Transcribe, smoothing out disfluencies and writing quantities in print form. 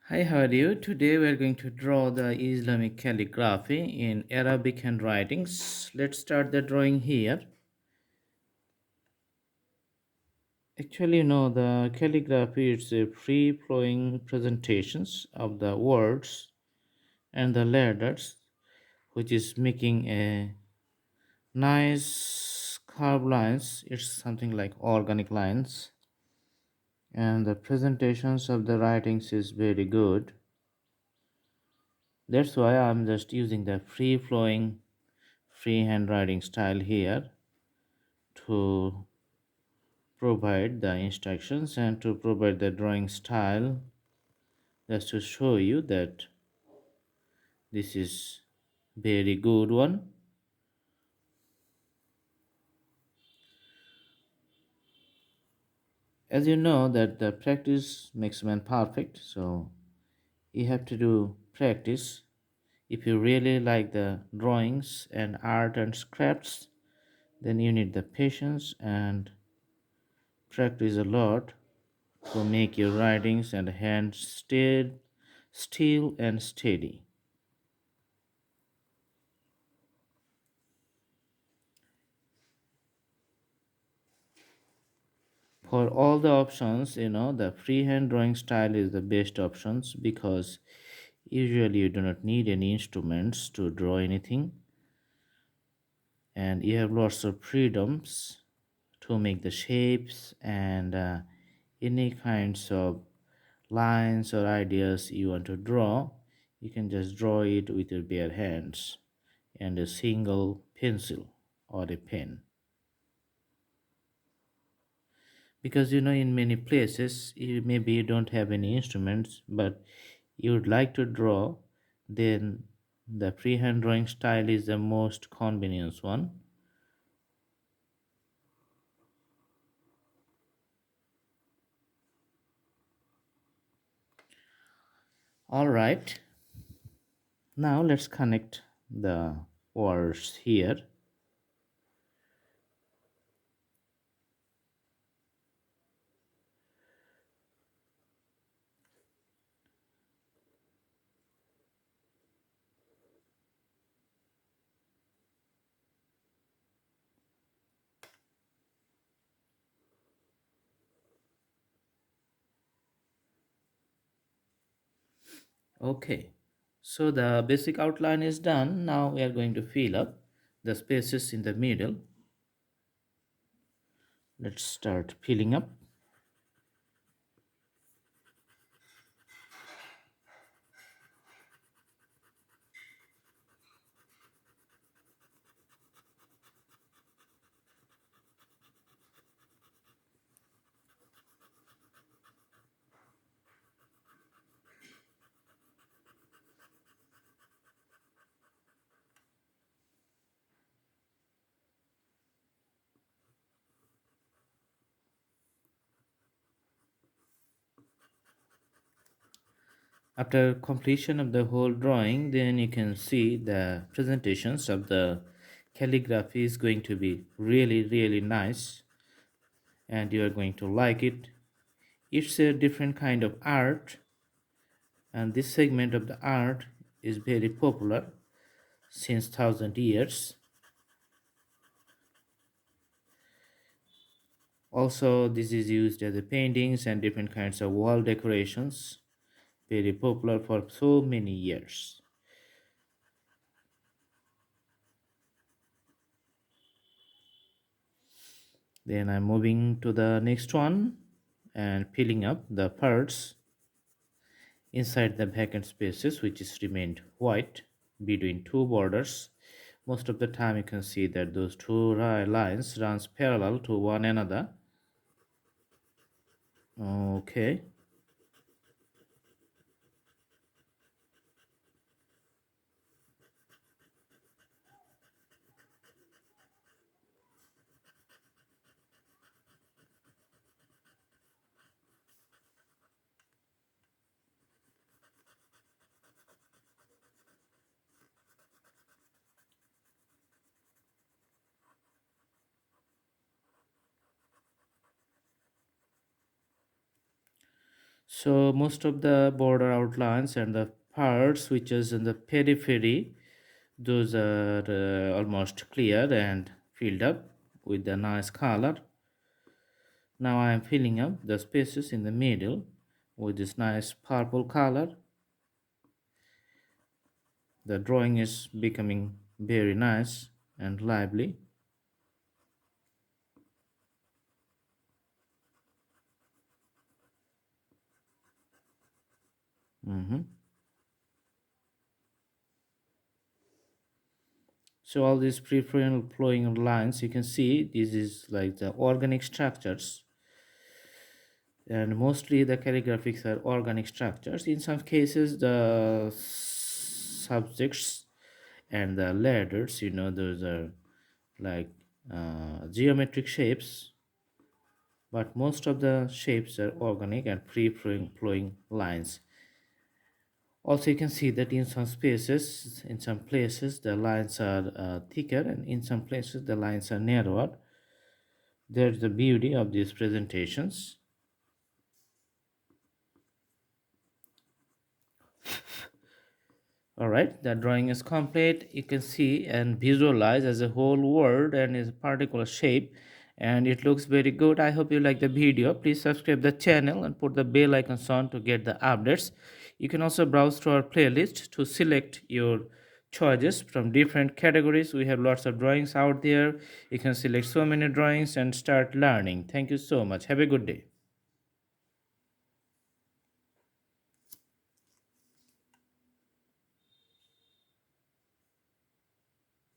Hi, how are you? Today we are going to draw the Islamic calligraphy in Arabic handwritings. Let's start the drawing here. Actually, the calligraphy is a free-flowing presentations of the words and the letters, which is making a nice curved lines. It's something like organic lines, and the presentations of the writings is very good. That's why I'm just using the free-flowing free handwriting style here to provide the instructions and to provide the drawing style, just to show you that this is very good one. As you know that the practice makes man perfect, so you have to do practice. If you really like the drawings and art and crafts, then you need the patience and practice a lot to make your writings and hands still and steady. For all the options, the freehand drawing style is the best options because usually you do not need any instruments to draw anything, and you have lots of freedoms to make the shapes and any kinds of lines or ideas you want to draw. You can just draw it with your bare hands and a single pencil or a pen. Because in many places maybe you don't have any instruments, but you would like to draw, then the freehand drawing style is the most convenient one. All right, now let's connect the words here. Okay, so the basic outline is done. Now we are going to fill up the spaces in the middle. Let's start filling up. After completion of the whole drawing, then you can see the presentations of the calligraphy is going to be really nice, and you are going to like it. It's a different kind of art, and this segment of the art is very popular since 1000 years. Also, this is used as a paintings and different kinds of wall decorations, very popular for so many years. Then I'm moving to the next one and filling up the parts inside the vacant spaces, which is remained white between two borders. Most of the time you can see that those two lines runs parallel to one another. Okay, So most of the border outlines and the parts which is in the periphery, those are almost clear and filled up with a nice color. Now I am filling up the spaces in the middle with this nice purple color. The drawing is becoming very nice and lively. Mhm. So all these free flowing lines, you can see this is like the organic structures, and mostly the calligraphics are organic structures. In some cases, the subjects and the letters, those are like geometric shapes, but most of the shapes are organic and free flowing lines. Also, you can see that in some spaces, in some places, the lines are thicker, and in some places, the lines are narrower. There's the beauty of these presentations. All right, the drawing is complete. You can see and visualize as a whole world and its particular shape, and it looks very good. I hope you like the video. Please subscribe the channel and put the bell icons on to get the updates. You can also browse to our playlist to select your choices from different categories. We have lots of drawings out there. You can select so many drawings and start learning. Thank you so much. Have a good day.